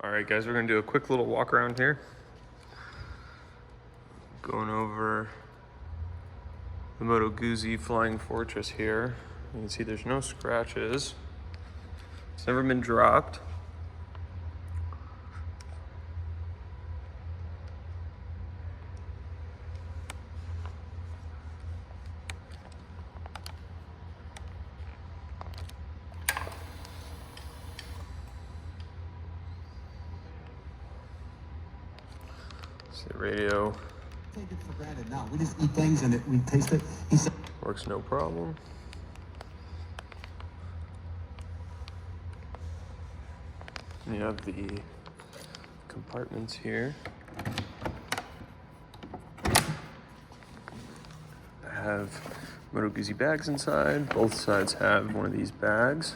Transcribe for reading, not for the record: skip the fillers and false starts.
All right, guys, we're gonna do a quick little walk around here. Going over the Moto Guzzi Flying Fortress here. You can see there's no scratches. It's never been dropped. See the radio. Take it for granted now. We just eat things and we taste it. He said, Works no problem. You have the compartments here. I have Moto Guzzi bags inside. Both sides have one of these bags.